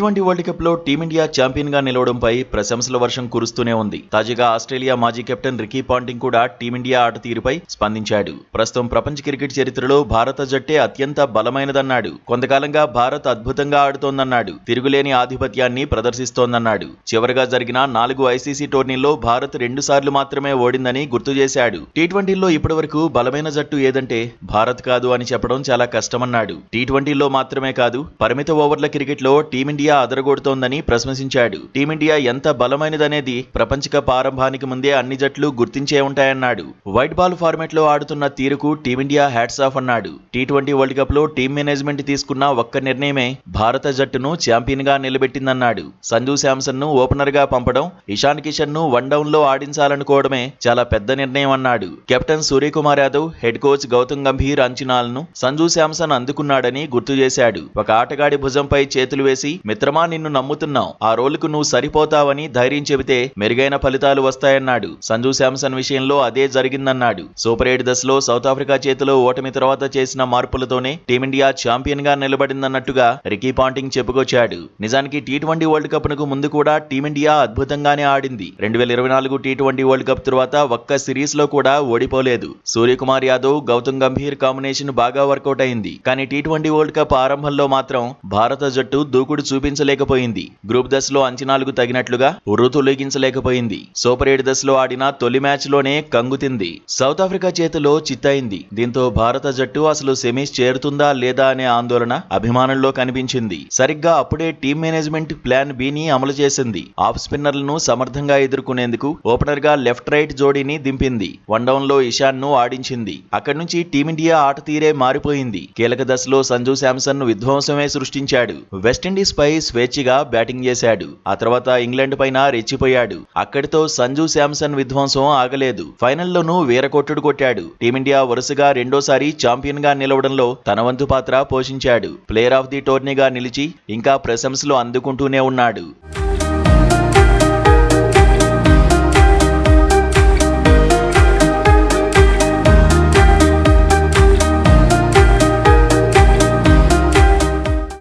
T20 world cup లో team India champion గా నిలవడంపై ప్రశంసల వర్షం కురుస్తూనే ఉంది. తాజాగా ఆస్ట్రేలియా మాజీ కెప్టెన్ రికీ పాంటింగ్ కూడా టీమిండియా ఆట తీరుపై స్పందించాడు. ప్రస్తుతం ప్రపంచ క్రికెట్ చరిత్రలో భారత జట్టే అత్యంత బలమైనదన్నాడు. కొంతకాలంగా భారత్ అద్భుతంగా ఆడుతోందన్నాడు. తిరుగులేని ఆధిపత్యాన్ని ప్రదర్శిస్తోందన్నాడు. చివరగా జరిగిన 4 ఐసీసీ టోర్నీల్లో భారత్ 2 సార్లు మాత్రమే ఓడిందని గుర్తు చేశాడు. టీ20లో ఇప్పటివరకు బలమైన జట్టు ఏదంటే భారత్ కాదు అని చెప్పడం చాలా కష్టమన్నాడు. టీ20లో మాత్రమే కాదు, పరిమిత ఓవర్ల క్రికెట్ లో టీమిండియా అదరగొడుతోందని ప్రశంసించాడు. టీమిండియా ఎంత బలమైనదనేది ప్రపంచ కప్ ఆరంభానికి ముందే అన్ని జట్లు గుర్తించే ఉంటాయన్నాడు. వైట్ బాల్ ఫార్మాట్ లో ఆడుతున్న తీరుకు టీమిండియా హ్యాట్స్ ఆఫ్ అన్నాడు. టీ20 వరల్డ్ కప్ లో టీం మేనేజ్మెంట్ తీసుకున్న ఒక్క నిర్ణయమే భారత జట్టును ఛాంపియన్ గా నిలబెట్టిందన్నాడు. సంజు శాంసన్ ను ఓపెనర్ గా పంపడం, ఇషాన్ కిషన్ ను వన్ డౌన్ లో ఆడించాలనుకోవడమే చాలా పెద్ద నిర్ణయం అన్నాడు. Captain Suryakumar Yadav, head coach Gautam Gambhir అంచనాలను సంజు శాంసన్ అందుకున్నాడని గుర్తు చేశాడు. ఒక ఆటగాడి భుజంపై చేతులు వేసి మిత్రమా నిన్ను నమ్ముతున్నాం, ఆ రోలుకు నువ్వు సరిపోతావని ధైర్యం చెబితే మెరుగైన ఫలితాలు వస్తాయన్నాడు. సంజు శాంసన్ విషయంలో అదే జరిగిందన్నాడు. సూపర్ 8 దశలో సౌత్ ఆఫ్రికా చేతిలో ఓటమి తర్వాత చేసిన మార్పులతోనే టీమిండియా ఛాంపియన్ గా నిలబడిందన్నట్టుగా రికీ పాంటింగ్ చెప్పుకొచ్చాడు. నిజానికి టీ20 వరల్డ్ కప్ కు ముందు కూడా టీమిండియా అద్భుతంగానే ఆడింది. 2024 టీ20 వరల్డ్ కప్ తర్వాత ఒక్క సిరీస్ లో కూడా ఓడిపోలేదు. సూర్యకుమార్ యాదవ్, గౌతమ్ గంభీర్ కాంబినేషన్ బాగా వర్కౌట్ అయింది. కానీ టీ20 వరల్డ్ కప్ ఆరంభంలో మాత్రం భారత జట్టు దూకుడు చూపించలేకపోయింది. గ్రూప్ దశలో అంచనాలకు తగినట్లుగా ఉర్రూతొలగించలేకపోయింది. సూపర్ 8 దశలో ఆడిన తొలి మ్యాచ్ లోనే కంగుతింది. సౌత్ ఆఫ్రికా చేతిలో చిత్తయింది. దీంతో భారత జట్టు అసలు సెమీస్ చేరుతుందా లేదా అనే ఆందోళన అభిమానుల్లో కనిపించింది. సరిగ్గా అప్పుడే టీం మేనేజ్మెంట్ ప్లాన్ బి ని అమలు చేసింది. ఆఫ్ స్పిన్నర్లను సమర్థంగా ఎదుర్కొనేందుకు ఓపెనర్ గా లెఫ్ట్ రైట్ జోడీని దింపింది. వన్ డౌన్ లో ఇషాన్ ను ఆడించింది. అక్కడి నుంచి టీమిండియా ఆట తీరే మారిపోయింది. కీలక దశలో సంజు శాంసన్ ను విధ్వంసమే సృష్టించాడు. వెస్టిండీస్ పై స్వేచ్ఛగా బ్యాటింగ్ చేశాడు. ఆ తర్వాత ఇంగ్లాండ్ పైన రెచ్చిపోయాడు. అక్కడితో సంజు శాంసన్ విధ్వంసం ఆగలేదు. ఫైనల్లోనూ వీరకొట్టుడు కొట్టాడు. టీమిండియా వరుసగా రెండోసారి ఛాంపియన్ గా నిలవడంలో తన వంతు పాత్ర పోషించాడు. ప్లేయర్ ఆఫ్ ది టోర్నీగా నిలిచి ఇంకా ప్రశంసలు అందుకుంటూనే ఉన్నాడు.